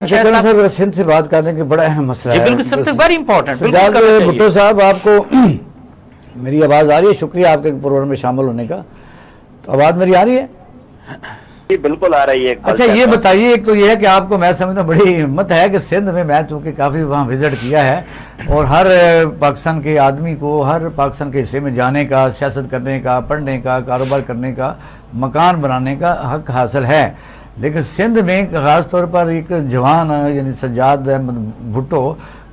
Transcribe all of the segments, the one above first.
Sir Sindh से बात करने की बड़ा अहम मसला है। बिल्कुल sir, very important. Sajjad Bhutto साहब, आपको मेरी आवाज़ आ रही है? शुक्रिया आपके प्रोग्राम में शामिल होने का। तो आवाज़ मेरी आ रही है? जी बिल्कुल आ रही है। अच्छा ये बताइए, एक तो ये है कि आपको मैं समझता बड़ी हिम्मत है कि सिंध में मैं चूँकि काफ़ी वहाँ विजिट किया है और हर पाकिस्तान के आदमी को हर पाकिस्तान के हिस्से में जाने का, सियासत करने का, पढ़ने का, कारोबार करने का, मकान बनाने का हक हासिल है। लेकिन सिंध में ख़ास तौर पर एक जवान यानी सज्जाद अहमद भुट्टो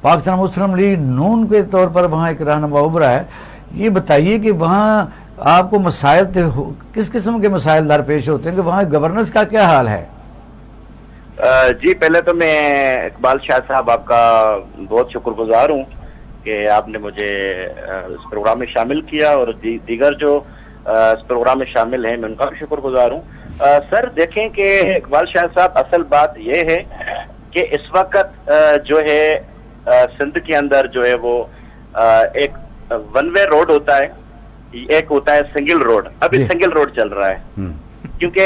पाकिस्तान मुस्लिम लीग नून के तौर पर वहाँ एक रहनुमा उभरा है। ये बताइए कि वहाँ आपको मसाइल किस किस्म के मसाइल दरपेश होते हैं कि वहाँ गवर्नेंस का क्या हाल है? जी पहले तो मैं इकबाल शाह साहब आपका बहुत शुक्रगुजार हूँ कि आपने मुझे इस प्रोग्राम में शामिल किया और दीगर जो इस प्रोग्राम में शामिल हैं मैं उनका भी शुक्रगुजार हूँ। सर देखें कि इकबाल शाह साहब, असल बात ये है कि इस वक्त जो है सिंध के अंदर जो है वो एक वन वे रोड होता है, एक होता है सिंगल रोड। अभी सिंगल रोड चल रहा है क्योंकि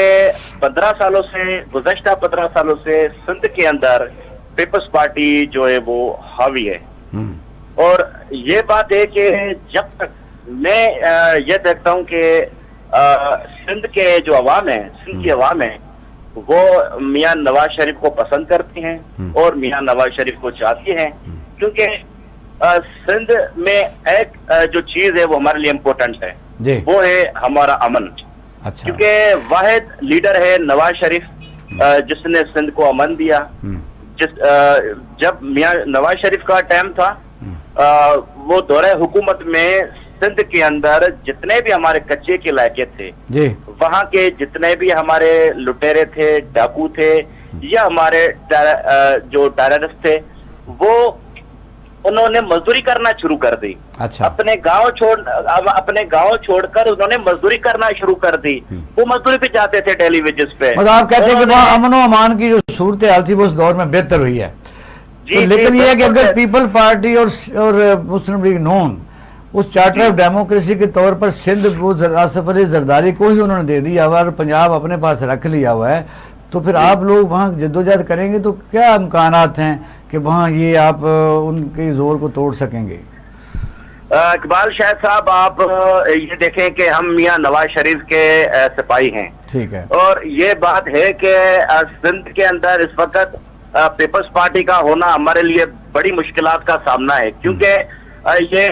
15 सालों से, गुज़श्ता 15 सालों से सिंध के अंदर पीपल्स पार्टी जो है वो हावी है। और ये बात है कि जब तक मैं ये देखता हूँ कि सिंध के जो अवाम है, सिंध की अवाम है, वो मियां नवाज शरीफ को पसंद करती हैं और मियां नवाज शरीफ को चाहती हैं क्योंकि सिंध में एक जो चीज है वो हमारे लिए इम्पोर्टेंट है, वो है हमारा अमन। अच्छा। क्योंकि वाहिद लीडर है नवाज शरीफ जिसने सिंध को अमन दिया। जब मियां नवाज शरीफ का टाइम था वो दौरे हुकूमत में सिंध के अंदर जितने भी हमारे कच्चे के इलाके थे, वहाँ के जितने भी हमारे लुटेरे थे, डाकू थे या हमारे जो टेररिस्ट थे, वो उन्होंने मजदूरी करना शुरू कर दी। अच्छा। अपने गांव छोड़कर उन्होंने मजदूरी करना शुरू कर दी। वो मजदूरी पे जाते थे डेली वेजेस पे। मतलब आप कहते हैं कि वहाँ अमन और अमान की जो सूरत हाल थी वो उस दौर में बेहतर हुई है। तो लेकिन ये है कि अगर पीपल पार्टी और मुस्लिम लीग नून उस चार्टर ऑफ डेमोक्रेसी के तौर पर सिंध वो आसिफ अली जरदारी को ही उन्होंने दे दिया हुआ और पंजाब अपने पास रख लिया हुआ है, तो फिर आप लोग वहाँ जद्दोजहद करेंगे तो क्या इम्कानात हैं कि वहाँ ये आप उनके जोर को तोड़ सकेंगे? इकबाल शाह साहब, आप ये देखें कि हम मियां नवाज शरीफ के सिपाही हैं। ठीक है। और ये बात है कि सिंध के अंदर इस वक्त पीपल्स पार्टी का होना हमारे लिए बड़ी मुश्किलात का सामना है क्योंकि ये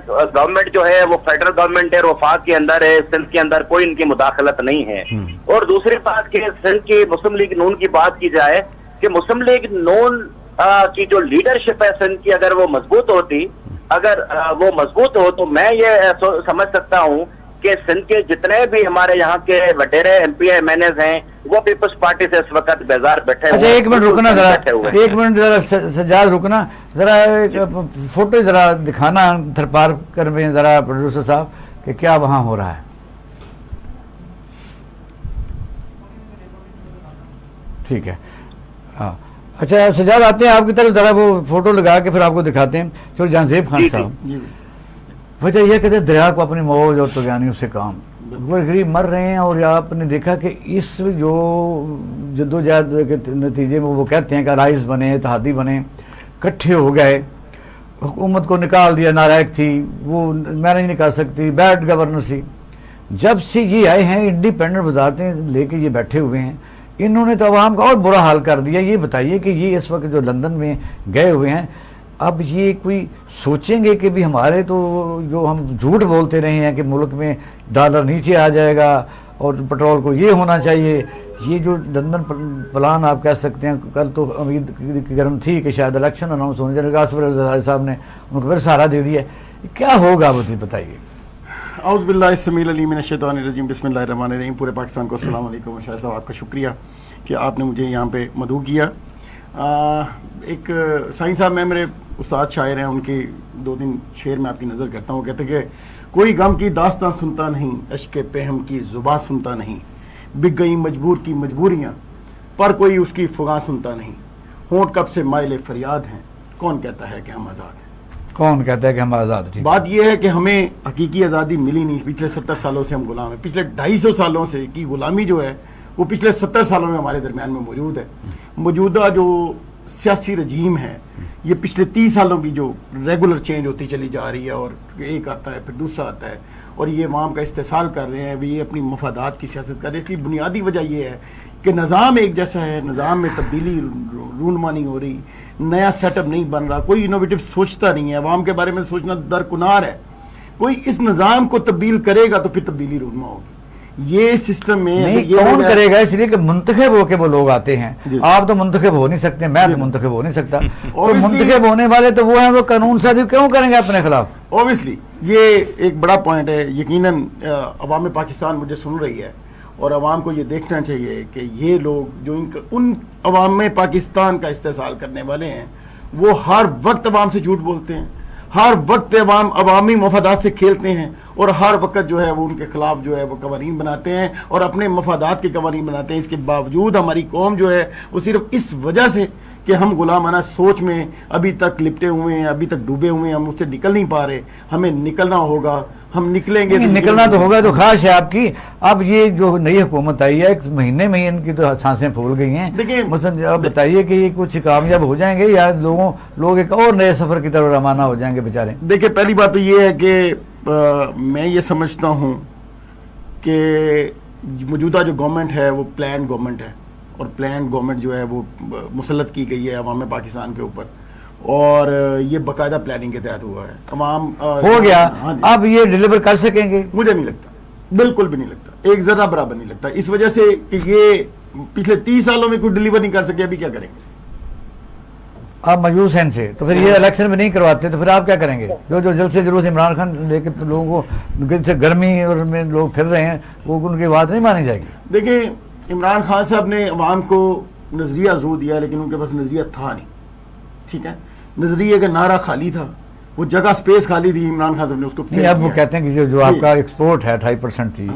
गवर्नमेंट जो है वो फेडरल गवर्नमेंट है, वफाक के अंदर है, सिंध के अंदर कोई इनकी मुदाखलत नहीं है। और दूसरी बात कि सिंध की मुस्लिम लीग नून की बात की जाए कि मुस्लिम लीग नून की जो लीडरशिप है सिंध की, अगर वो मजबूत होती, अगर वो मजबूत हो तो मैं ये समझ सकता हूँ कि सिंध के जितने भी हमारे यहाँ के वडेरे एमपी एमएनए हैं वो पीपल्स पार्टी से इस वक्त बेजार बैठे हुए। अच्छा एक मिनट रुकना जरा, एक मिनट जरा सज्जाद रुकना जरा, फोटो जरा दिखाना थरपार कर में जरा प्रोड्यूसर साहब कि क्या वहाँ हो रहा है। ठीक है, हाँ। अच्छा सज्जाद आते हैं आपकी तरफ, जरा वो फोटो लगा के फिर आपको दिखाते हैं। चलो जहांजेब खान साहब, वजह यह कहते हैं दरिया को अपनी मौज और तुगानियों से काम, वो गरीब मर रहे हैं। और आपने देखा कि इस जो जद्दोजहद के नतीजे में वो कहते हैं कि राइस बने, इत्तेहादी बने, इकट्ठे हो गए, हुकूमत को निकाल दिया, नालायक थी, वो मैनेज नहीं कर सकती, बैड गवर्नेंस थी। जब से ये आए हैं इंडिपेंडेंट वजारतें लेके ये बैठे हुए हैं, इन्होंने तो अवाम का और बुरा हाल कर दिया। ये बताइए कि ये इस वक्त जो लंदन में गए हुए हैं, अब ये कोई सोचेंगे कि भी हमारे तो जो हम झूठ बोलते रहे हैं कि मुल्क में डॉलर नीचे आ जाएगा और पेट्रोल को ये होना चाहिए, ये जो लंदन प्लान आप कह सकते हैं, कल तो उम्मीद गर्म थी कि शायद इलेक्शन अनाउंस होने जाएगा, आसिफ अली साहब ने उनको फिर सहारा दे दिया, क्या होगा मुझे बताइए। औज़ु बिल्लाहि समीउल अलीम मिनश शैतानिर रजीम, बिस्मिल्लाहिर रहमानिर रहीम। पूरे पाकिस्तान को अस्सलाम वालेकुम। शाह साहब आपका शुक्रिया कि आपने मुझे यहाँ पे मदऊ किया। एक साईं साहब, मैं मेरे उस्ताद शायर हैं, उनकी 2-3 शेर में आपकी नज़र करता हूँ। कहते कि कोई गम की दास्तां सुनता नहीं, अश्क पहम की ज़ुबां सुनता नहीं, बिक गई मजबूर की मजबूरियाँ पर कोई उसकी फ़ुगां सुनता नहीं, होंठ कब से माइल फरियाद हैं, कौन कहता है कि हम आज़ाद हैं। कौन कहता है कि हम आज़ाद हैं? बात यह है कि हमें हकीकी आज़ादी मिली नहीं। पिछले 70 सालों से हम गुलाम हैं। पिछले 250 सालों से की गुलामी जो है वो पिछले 70 सालों में हमारे दरमियान में मौजूद है। मौजूदा जो सियासी रजीम है ये पिछले 30 सालों की जो रेगुलर चेंज होती चली जा रही है, और एक आता है फिर दूसरा आता है, और ये अवाम का इस्तेसाल कर रहे हैं, ये अपनी मफादात की सियासत कर रहे हैं। इसकी बुनियादी वजह ये है कि निज़ाम एक जैसा है, निज़ाम में तब्दीली रूनमा नहीं हो रही, नया सेटअप नहीं बन रहा, कोई इनोवेटिव सोचता नहीं है, अवाम के बारे में सोचना दरकुनार है। कोई इस निज़ाम को तब्दील करेगा तो फिर तब्दीली रूनमा होगी। ये सिस्टम में नहीं, कौन करेगा? इसलिए कि मुंतखब होके वो लोग आते हैं। आप तो मुंतखब हो नहीं सकते, मैं तो मुंतखब हो नहीं सकता। तो मुंतखब होने वाले तो वो हैं, वो कानून साजी क्यों करेंगे अपने खिलाफ? ऑब्वियसली ये एक बड़ा पॉइंट है। यकीनन अवाम पाकिस्तान मुझे सुन रही है, और अवाम को ये देखना चाहिए कि ये लोग जो उन अवाम पाकिस्तान का इस्तेसाल करने वाले हैं, वो हर वक्त अवाम से झूठ बोलते हैं, हर वक्त अवामी मफादात से खेलते हैं, और हर वक्त जो है वो उनके खिलाफ जो है वो कवानीन बनाते हैं और अपने मफादात के कवानीन बनाते हैं। इसके बावजूद हमारी कौम जो है वो सिर्फ इस वजह से कि हम गुलामाना सोच में अभी तक लिपटे हुए हैं, अभी तक डूबे हुए हैं, हम उससे निकल नहीं पा रहे। हमें निकलना होगा, हम निकलेंगे। निकलना तो होगा, तो ख्वाहिश है आपकी। अब ये जो नई हुकूमत आई है, 1 महीने में ही इनकी तो सांसें फूल गई हैं। देखिए, मतलब आप बताइए कि ये कुछ कामयाब हो जाएंगे या लोग एक और नए सफर की तरफ रवाना हो जाएंगे बेचारे? देखिए, पहली बात तो ये है कि मैं ये समझता हूँ कि मौजूदा जो गवर्नमेंट है वो प्लान गवर्नमेंट है, और प्लान गवर्नमेंट जो है वो मुसल्लत की गई है अवाम पाकिस्तान के ऊपर, और ये बाकायदा प्लानिंग के तहत हुआ है। अवाम हो गया। अब ये डिलीवर कर सकेंगे? मुझे नहीं लगता, बिल्कुल भी नहीं लगता, एक जरा बराबर नहीं लगता। इस वजह से कि ये पिछले 30 सालों में कुछ डिलीवर नहीं कर सके, अभी क्या करेंगे? आप मजबूर हैं इनसे, तो फिर ये इलेक्शन में नहीं करवाते तो फिर आप क्या करेंगे? जो जल्द से जल्द इमरान खान लेके लोगों को से गर्मी और में लोग फिर रहे हैं, वो उनकी बात नहीं मानी जाएगी। देखिए, इमरान खान साहब ने अवाम को नजरिया जरूर दिया, लेकिन उनके पास नजरिया था नहीं। ठीक है, नजरिए का नारा खाली था, वो जगह स्पेस खाली थी, इमरान खान साहब ने उसको नहीं। अब वो कहते हैं कि जो आपका एक्सपोर्ट है 2.5% थी,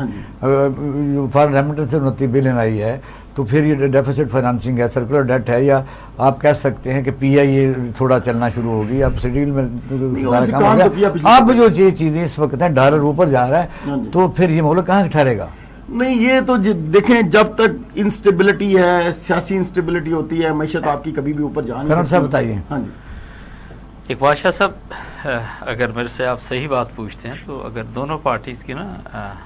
फॉरेन रेमिटेंस से 29 बिलियन आई है, तो फिर ये डेफिसिट फाइनेंसिंग है, सर्कुलर डेट है, या आप कह सकते हैं कि PIA थोड़ा चलना शुरू होगी। अब शेड्यूल में अब जो चीज़ें इस वक्त हैं, डॉलर ऊपर जा रहा है, तो फिर ये मुल्क कहाँ ठहरेगा? नहीं, ये तो देखें, जब तक इंस्टेबिलिटी है, सियासी इंस्टेबिलिटी होती है, मैशत आपकी कभी भी ऊपर जा नहीं सकती। साहब बताइए। हाँ जी। इकबाल शाह साहब, अगर मेरे से आप सही बात पूछते हैं तो अगर दोनों पार्टीज़ की ना,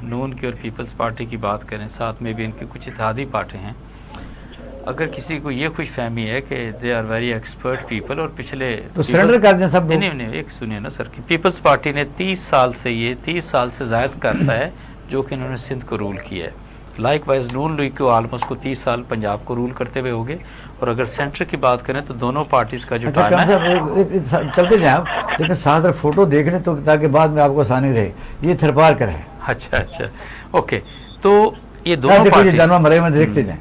नून की और पीपल्स पार्टी की बात करें, साथ में भी इनकी कुछ इत्तेहादी पार्टी हैं, अगर किसी को ये खुश फहमी है कि they are very expert people, और पिछले तो सरेंडर कर दें सब। नहीं, एक सुनिए ना सर, कि पीपल्स पार्टी ने 30 साल से ज़ायद का अरसा है जो कि इन्होंने सिंध को रूल किया है। लाइक वाइज नून लीग को आलमोस्ट को 30 साल पंजाब को रूल करते हुए हो गए, और अगर सेंटर की बात करें तो दोनों पार्टीज का जो टाइम है। चलते जाए आप, लेकिन साथ फोटो देख लें तो ताकि बाद में आपको आसानी रहे। ये थरपार कर है। अच्छा, ओके, तो ये दोनों पार्टीज जानवर मरे में देखते जाए।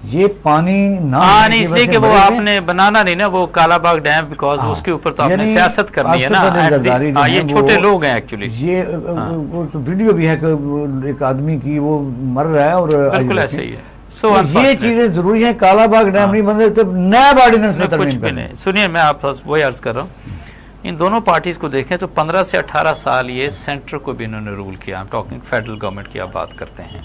ये पानी ना नहीं, इसलिए कि वो आपने बनाना नहीं ना, वो कालाबाग डैम, बिकॉज उसके ऊपर तो आपने सियासत करनी है ना। ये छोटे लोग हैं एक्चुअली। ये वो तो वीडियो भी है कि एक आदमी की वो मर रहा है, और बिल्कुल ऐसा ही है। ये चीजें जरूरी है। कालाबाग डैम नहीं बन रहे तो नया ऑर्डिनेंस में कुछ भी नहीं। सुनिए, मैं आप वही अर्ज कर रहा हूँ, इन दोनों पार्टीज को देखें तो 15 से 18 साल ये सेंटर को भी इन्होंने रूल किया। टॉकिंग फेडरल गवर्नमेंट की आप बात करते हैं।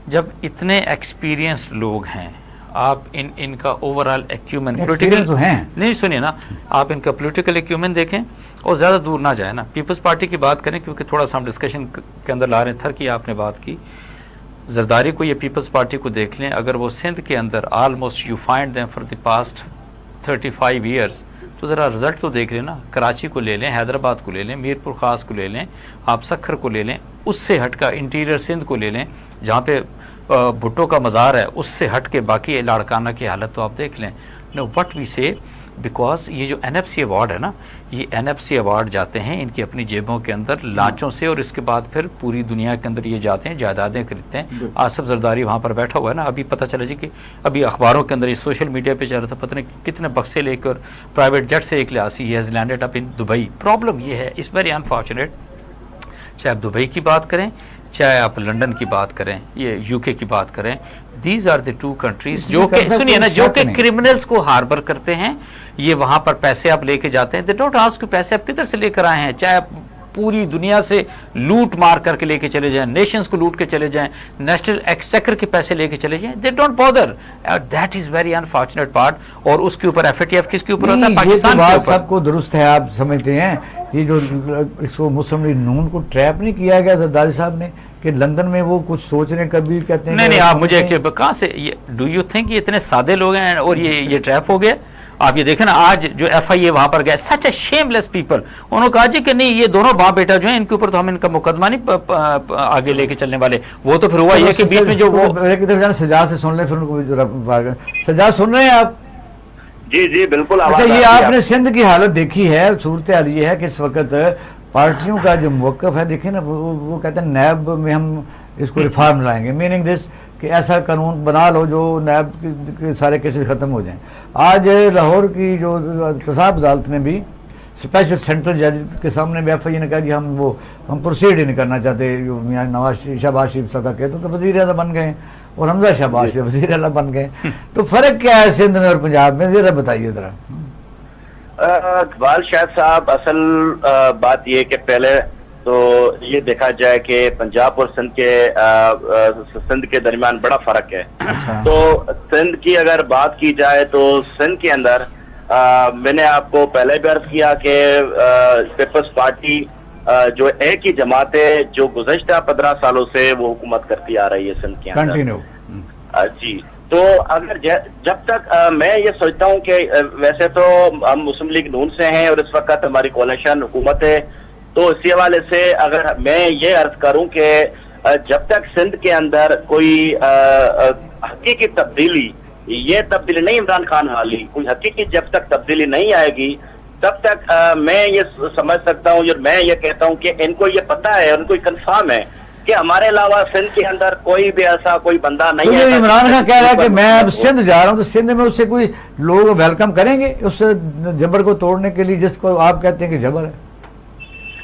जब इतने एक्सपीरियंस्ड लोग हैं, आप इनका ओवरऑल एक्यूमेन पॉलिटिकल तो हैं। नहीं, सुनिए ना, आप इनका पॉलिटिकल एक्यूमेन देखें और ज़्यादा दूर ना जाए ना, पीपल्स पार्टी की बात करें, क्योंकि थोड़ा सा हम डिस्कशन के अंदर ला रहे थे कि आपने बात की जरदारी को, ये पीपल्स पार्टी को देख लें। अगर वो सिंध के अंदर almost you find them for the past 35 years, तो ज़रा रिजल्ट तो देख लें ना। कराची को ले लें, हैदराबाद को ले लें, मीरपुर ख़ास को ले लें, आप सखर को ले लें, उससे हट का इंटीरियर सिंध को ले लें जहाँ पे भुट्टो का मज़ार है, उससे हट के बाकी लाड़काना की हालत तो आप देख लें। नो व्हाट वी से, बिकॉज ये जो NFC अवार्ड है ना, ये NFC अवार्ड जाते हैं इनकी अपनी जेबों के अंदर लांचों से, और इसके बाद फिर पूरी दुनिया के अंदर ये जाते हैं, जायदादें खरीदते हैं। आसिफ जरदारी वहाँ पर बैठा हुआ है ना, अभी पता चला जी कि अभी अखबारों के अंदर, इस सोशल मीडिया पे चल रहा था, पता नहीं कितने बक्से लेकर प्राइवेट जेट से एक लिहासी ही has landed up in Dubai. Problem ये है, इस वेरी अनफॉर्चुनेट, चाहे आप दुबई की बात करें, चाहे आप लंदन की बात करें, ये UK की बात करें, दीज आर द 2 कंट्रीज जो कि, सुनिए ना, जो कि क्रिमिनल्स को हार्बर करते हैं। ये वहां पर पैसे आप लेके जाते हैं, दे डोंट आस्क पैसे आप किधर से लेकर आए हैं, चाहे आप पूरी दुनिया से लूट मार करके लेके चले जाएं, नेशंस को लूट के चले जाएं, नेशनल एक्सचेकर के पैसे लेके चले जाएं, they don't bother, that is very unfortunate part. और उसके ऊपर FATF किसके ऊपर होता है? पाकिस्तान के ऊपर। सबको दुरुस्त है, आप समझते हैं ये जो इसको मुस्लिम लीग नून को ट्रैप नहीं किया गया जरदारी साहब ने कि लंदन में वो कुछ सोच रहे, कभी कहते हैं नहीं, आप मुझे कहाँ से ये डू यू थिंक ये इतने सादे लोग हैं और ये ट्रैप हो गए? आप ये देखें ना, आज जो FIA वहां पर गए, सच ए शेमलेस पीपल, उन्होंने कहा जी कि नहीं ये दोनों बाप बेटा जो है इनके ऊपर तो हम इनका मुकदमा नहीं आगे लेके चलने वाले। वो तो फिर हुआ ये कि बीच में जो वो सजा से सुन ले, फिर उनको सजा सुन रहे हैं आप? जी बिल्कुल। अच्छा, ये आपने सिंध की हालत देखी है, सूरत हाल ये है कि इस वक्त पार्टियों का जो मौक़िफ़ है, देखिए ना, वो कहते हैं नैब में हम इसको रिफॉर्म लाएंगे, मीनिंग दिस कि ऐसा कानून बना लो जो नैब के सारे केसेस ख़त्म हो जाएं। आज लाहौर की जो तसाब अदालत ने भी स्पेशल सेंट्रल जज के सामने भी FIA ने कहा कि हम प्रोसीड ही नहीं करना चाहते, जो मियाँ नवाज शहबाज शरीफ साहब का कहते तो वज़ीर आज़म बन गए और हमजा शहबाज वज़ीर आला बन गए। तो फ़र्क क्या है सिंध में और पंजाब में, ज़रा बताइए ज़रा। इकबाल शाह साहब, असल बात ये कि पहले तो ये देखा जाए कि पंजाब और सिंध के दरमियान बड़ा फर्क है। तो सिंध की अगर बात की जाए तो सिंध के अंदर मैंने आपको पहले भी अर्ज किया कि पीपल्स पार्टी जो एक ही जमात है जो गुज़श्ता 15 सालों से वो हुकूमत करती आ रही है सिंध के अंदर। जी, तो अगर जब तक मैं ये सोचता हूँ कि वैसे तो हम मुस्लिम लीग नून से हैं और इस वक्त हमारी कोalition हुकूमत है, तो इसी हवाले से अगर मैं ये अर्ज करूं कि जब तक सिंध के अंदर कोई हकीकी तब्दीली, ये तब्दीली नहीं इमरान खान वाली, कोई हकीकी जब तक तब्दीली नहीं आएगी तब तक मैं ये समझ सकता हूँ और मैं ये कहता हूँ कि इनको ये पता है, उनको कंफर्म है कि हमारे अलावा सिंध के अंदर कोई भी ऐसा कोई बंदा नहीं है। इमरान खान कह रहा है कि मैं अब सिंध जा रहा हूँ, तो सिंध में उससे कोई लोग वेलकम करेंगे उस जबर को तोड़ने के लिए जिसको आप कहते हैं कि जबर है?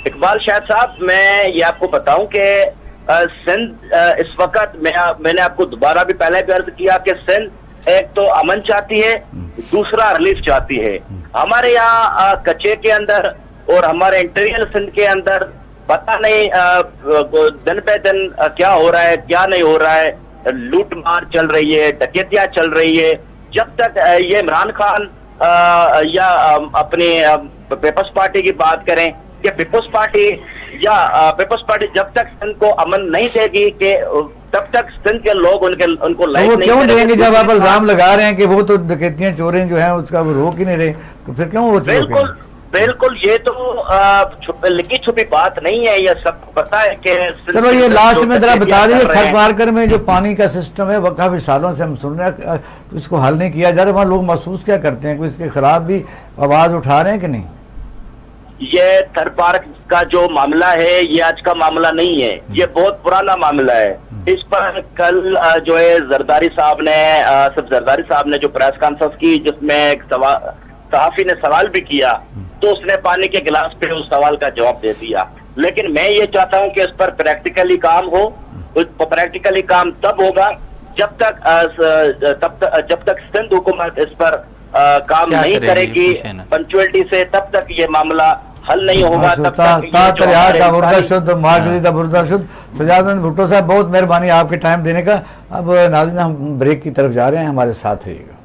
इकबाल शाह साहब, मैं ये आपको बताऊं कि सिंध इस वक्त मैंने आपको दोबारा भी पहले भी अर्ज किया कि सिंध एक तो अमन चाहती है, दूसरा रिलीफ चाहती है। हमारे यहाँ कच्चे के अंदर और हमारे इंटीरियर सिंध के अंदर पता नहीं दिन पे दिन क्या हो रहा है, क्या नहीं हो रहा है, लूट मार चल रही है, डकैतियां चल रही है। जब तक ये इमरान खान या अपनी पीपल्स पार्टी की बात करें कि पीपल्स पार्टी जब तक सिंध को अमन नहीं देगी कि तब तक सिंध के लोग उनको लाइक नहीं क्यों देंगे? जब आप इल्जाम लगा रहे हैं कि वो तो डकैतियां चोरें जो हैं उसका वो रोक ही नहीं रहे, तो फिर क्यों वो? बिल्कुल ये तो लिखी छुपी बात नहीं है, ये सबको पता है कि चलो ये लास्ट में जरा बता दीजिए, थक मार्कर में जो पानी का सिस्टम है वो काफी सालों से हम सुन रहे हैं, तो इसको हल नहीं किया जा रहा। वहाँ लोग महसूस क्या करते हैं, कोई इसके खिलाफ भी आवाज उठा रहे हैं कि नहीं? ये थर पार्क का जो मामला है ये आज का मामला नहीं है, ये बहुत पुराना मामला है। इस पर कल जो है जरदारी साहब ने जो प्रेस कॉन्फ्रेंस की जिसमें एक सहाफी ने सवाल भी किया, तो उसने पानी के गिलास पे उस सवाल का जवाब दे दिया। लेकिन मैं ये चाहता हूं कि इस पर प्रैक्टिकली काम हो। प्रैक्टिकली काम तब होगा जब तक सिंध हुकूमत इस पर काम नहीं करेगी पंचुअलिटी से, तब तक ये मामला हल नहीं होगा। तब तक सजाद भुट्टो साहब, बहुत मेहरबानी आपके टाइम देने का। अब नाज़रीन हम ब्रेक की तरफ जा रहे हैं, हमारे साथ रहिएगा।